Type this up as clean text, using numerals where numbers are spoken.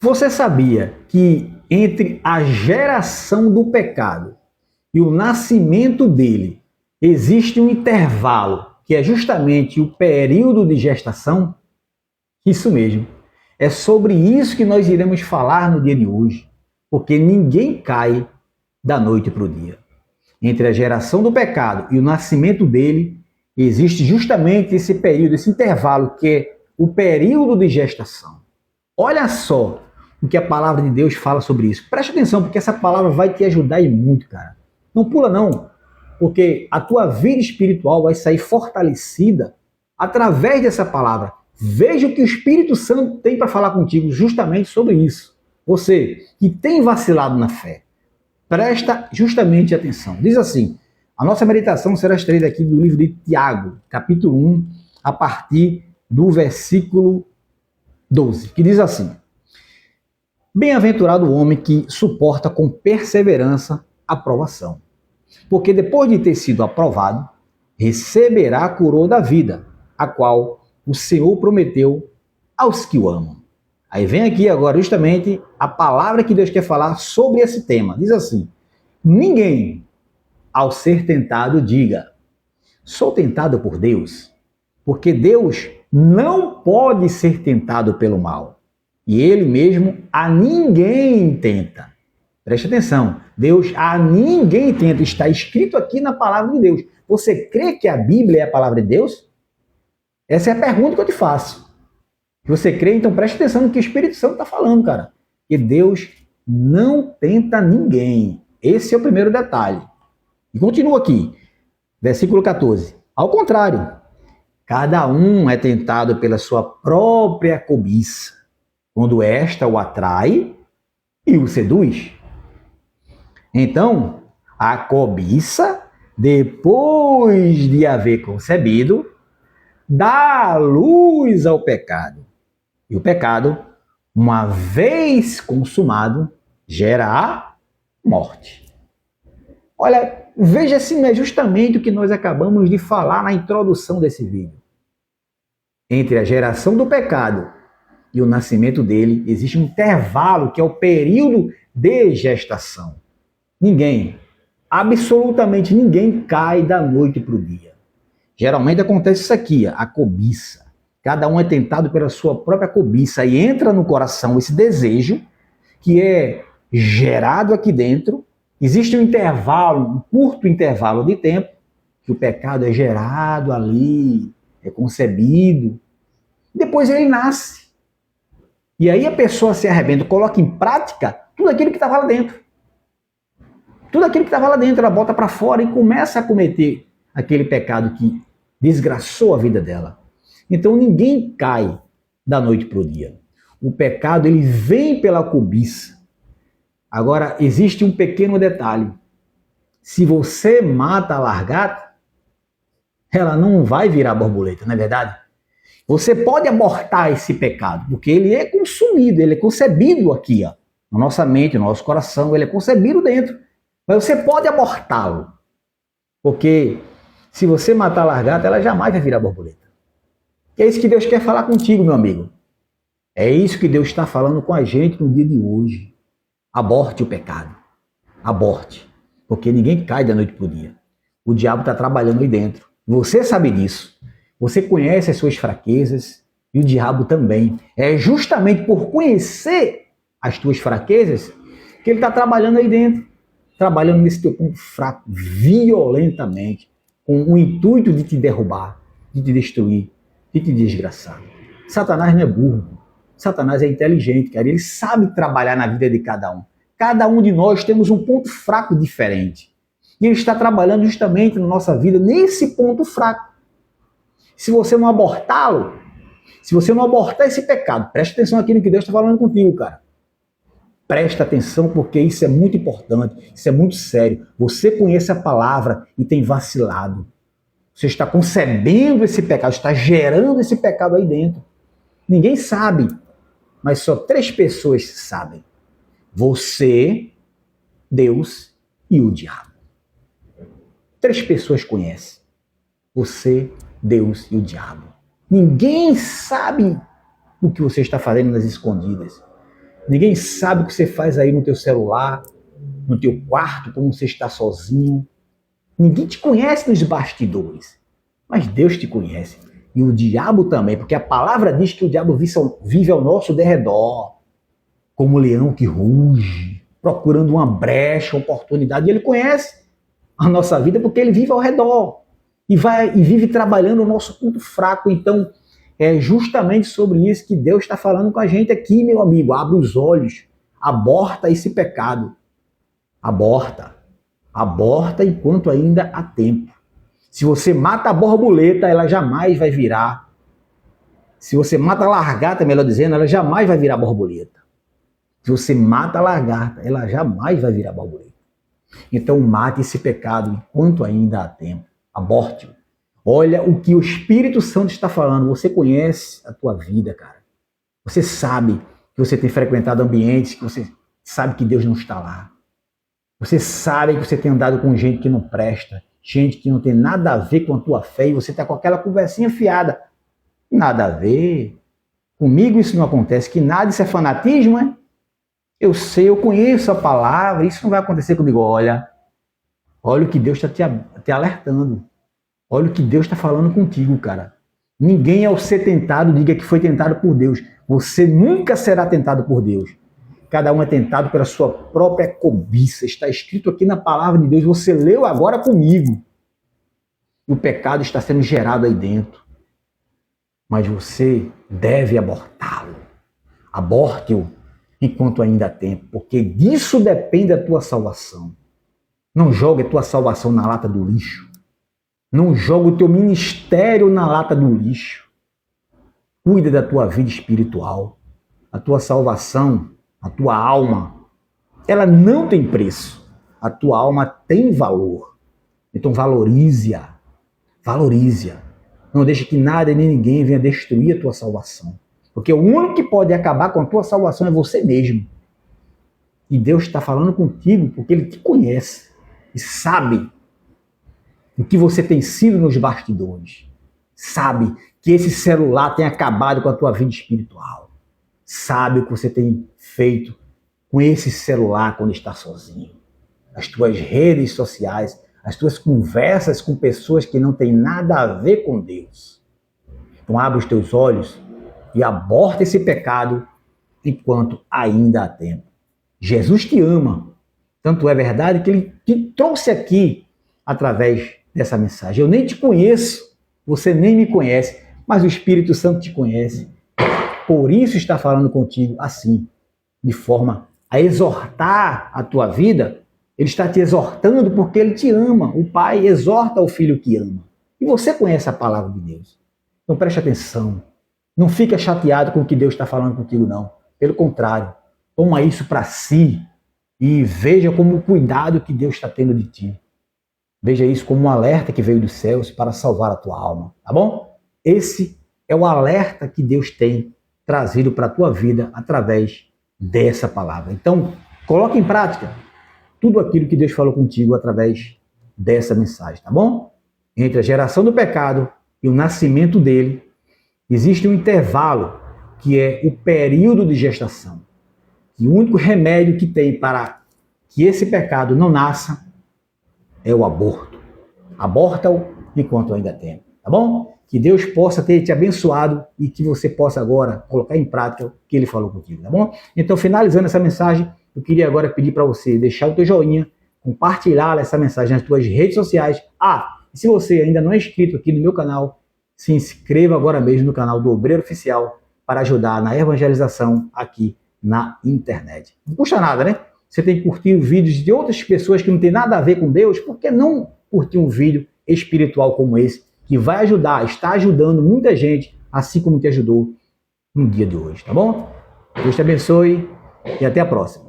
Você sabia que entre a geração do pecado e o nascimento dele existe um intervalo, que é justamente o período de gestação? Isso mesmo. É sobre isso que nós iremos falar no dia de hoje, porque ninguém cai da noite para o dia. Entre a geração do pecado e o nascimento dele, existe justamente esse período, esse intervalo, que é o período de gestação. Olha só o que a palavra de Deus fala sobre isso. Preste atenção, porque essa palavra vai te ajudar e muito, cara. Não pula não, porque a tua vida espiritual vai sair fortalecida através dessa palavra. Veja o que o Espírito Santo tem para falar contigo justamente sobre isso. Você que tem vacilado na fé, presta justamente atenção. Diz assim, a nossa meditação será extraída aqui do livro de Tiago, capítulo 1, a partir do versículo 12, que diz assim: Bem-aventurado o homem que suporta com perseverança a provação, porque depois de ter sido aprovado, receberá a coroa da vida, a qual o Senhor prometeu aos que o amam. Aí vem aqui agora justamente a palavra que Deus quer falar sobre esse tema. Diz assim: ninguém, ao ser tentado, diga, sou tentado por Deus, porque Deus não pode ser tentado pelo mal, e Ele mesmo a ninguém tenta. Preste atenção, Deus a ninguém tenta, está escrito aqui na palavra de Deus. Você crê que a Bíblia é a palavra de Deus? Essa é a pergunta que eu te faço. Se você crê, então preste atenção no que o Espírito Santo está falando, cara. Que Deus não tenta ninguém. Esse é o primeiro detalhe. E continua aqui, versículo 14. Ao contrário, cada um é tentado pela sua própria cobiça, quando esta o atrai e o seduz. Então, a cobiça, depois de haver concebido, dá luz ao pecado. E o pecado, uma vez consumado, gera a morte. Olha, veja se não é justamente o que nós acabamos de falar na introdução desse vídeo. Entre a geração do pecado e o nascimento dele, existe um intervalo que é o período de gestação. Ninguém, absolutamente ninguém cai da noite para o dia. Geralmente acontece isso aqui, a cobiça. Cada um é tentado pela sua própria cobiça e entra no coração esse desejo que é gerado aqui dentro. Existe um intervalo, um curto intervalo de tempo, que o pecado é gerado ali, é concebido. Depois ele nasce. E aí a pessoa se arrebenta, coloca em prática tudo aquilo que estava lá dentro. Tudo aquilo que estava lá dentro, ela bota para fora e começa a cometer aquele pecado que desgraçou a vida dela. Então ninguém cai da noite para o dia. O pecado, ele vem pela cobiça. Agora, existe um pequeno detalhe. Se você mata a largata, ela não vai virar borboleta, não é verdade? Você pode abortar esse pecado, porque ele é consumido, ele é concebido aqui, ó, na nossa mente, no nosso coração, ele é concebido dentro. Mas você pode abortá-lo, porque se você matar a largata, ela jamais vai virar borboleta. E é isso que Deus quer falar contigo, meu amigo. É isso que Deus está falando com a gente no dia de hoje. Aborte o pecado. Aborte. Porque ninguém cai da noite para o dia. O diabo está trabalhando aí dentro. Você sabe disso. Você conhece as suas fraquezas e o diabo também. É justamente por conhecer as tuas fraquezas que ele está trabalhando aí dentro. Trabalhando nesse teu ponto fraco, violentamente, com o intuito de te derrubar, de te destruir, de te desgraçar. Satanás não é burro. Satanás é inteligente, cara. Ele sabe trabalhar na vida de cada um. Cada um de nós temos um ponto fraco diferente. E ele está trabalhando justamente na nossa vida nesse ponto fraco. Se você não abortá-lo, se você não abortar esse pecado, presta atenção aqui no que Deus está falando contigo, cara. Presta atenção porque isso é muito importante, isso é muito sério. Você conhece a palavra e tem vacilado. Você está concebendo esse pecado, está gerando esse pecado aí dentro. Ninguém sabe, mas só 3 pessoas sabem. Você, Deus e o diabo. 3 pessoas conhecem. Você, Deus e o diabo. Ninguém sabe o que você está fazendo nas escondidas. Ninguém sabe o que você faz aí no teu celular, no teu quarto, como você está sozinho. Ninguém te conhece nos bastidores, mas Deus te conhece. E o diabo também, porque a palavra diz que o diabo vive ao nosso derredor, como um leão que ruge, procurando uma brecha, uma oportunidade. E ele conhece a nossa vida porque ele vive ao redor e vive trabalhando o nosso ponto fraco. Então, é justamente sobre isso que Deus está falando com a gente aqui, meu amigo. Abre os olhos, aborta esse pecado. Aborta. Aborta enquanto ainda há tempo. Se você mata a borboleta, ela jamais vai virar. Se você mata a lagarta, melhor dizendo, ela jamais vai virar borboleta. Se você mata a lagarta, ela jamais vai virar borboleta. Então mate esse pecado enquanto ainda há tempo. Aborte-o. Olha o que o Espírito Santo está falando. Você conhece a tua vida, cara. Você sabe que você tem frequentado ambientes que você sabe que Deus não está lá. Você sabe que você tem andado com gente que não presta, gente que não tem nada a ver com a tua fé, e você está com aquela conversinha fiada. Nada a ver. Comigo isso não acontece. Que nada, isso é fanatismo, é? Eu sei, eu conheço a palavra, isso não vai acontecer comigo. Olha o que Deus está te alertando. Olha o que Deus está falando contigo, cara. Ninguém ao ser tentado diga que foi tentado por Deus. Você nunca será tentado por Deus. Cada um é tentado pela sua própria cobiça. Está escrito aqui na palavra de Deus. Você leu agora comigo. E o pecado está sendo gerado aí dentro. Mas você deve abortá-lo. Aborte-o enquanto ainda há tempo, porque disso depende a tua salvação. Não jogue a tua salvação na lata do lixo. Não jogue o teu ministério na lata do lixo. Cuida da tua vida espiritual. A tua salvação, a tua alma, ela não tem preço. A tua alma tem valor. Então valorize-a. Valorize-a. Não deixe que nada nem ninguém venha destruir a tua salvação. Porque o único que pode acabar com a tua salvação é você mesmo. E Deus está falando contigo porque Ele te conhece e sabe o que você tem sido nos bastidores. Sabe que esse celular tem acabado com a tua vida espiritual. Sabe o que você tem feito com esse celular quando está sozinho. As tuas redes sociais, as tuas conversas com pessoas que não têm nada a ver com Deus. Então abre os teus olhos e aborta esse pecado enquanto ainda há tempo. Jesus te ama. Tanto é verdade que Ele te trouxe aqui através dessa mensagem. Eu nem te conheço, você nem me conhece, mas o Espírito Santo te conhece. Por isso está falando contigo assim, de forma a exortar a tua vida. Ele está te exortando porque Ele te ama. O Pai exorta o Filho que ama. E você conhece a palavra de Deus. Então preste atenção. Não fica chateado com o que Deus está falando contigo, não. Pelo contrário, toma isso para si e veja como o cuidado que Deus está tendo de ti. Veja isso como um alerta que veio dos céus para salvar a tua alma, tá bom? Esse é o alerta que Deus tem trazido para a tua vida através dessa palavra. Então, coloque em prática tudo aquilo que Deus falou contigo através dessa mensagem, tá bom? Entre a geração do pecado e o nascimento dele, existe um intervalo que é o período de gestação. E o único remédio que tem para que esse pecado não nasça é o aborto. Aborta-o enquanto ainda tem, tá bom? Que Deus possa ter te abençoado e que você possa agora colocar em prática o que Ele falou contigo, tá bom? Então, finalizando essa mensagem, eu queria agora pedir para você deixar o teu joinha, compartilhar essa mensagem nas tuas redes sociais. E se você ainda não é inscrito aqui no meu canal, se inscreva agora mesmo no canal do Obreiro Oficial para ajudar na evangelização aqui na internet. Não custa nada, né? Você tem que curtir vídeos de outras pessoas que não tem nada a ver com Deus, por que não curtir um vídeo espiritual como esse, que vai ajudar, está ajudando muita gente, assim como te ajudou no dia de hoje, tá bom? Deus te abençoe e até a próxima.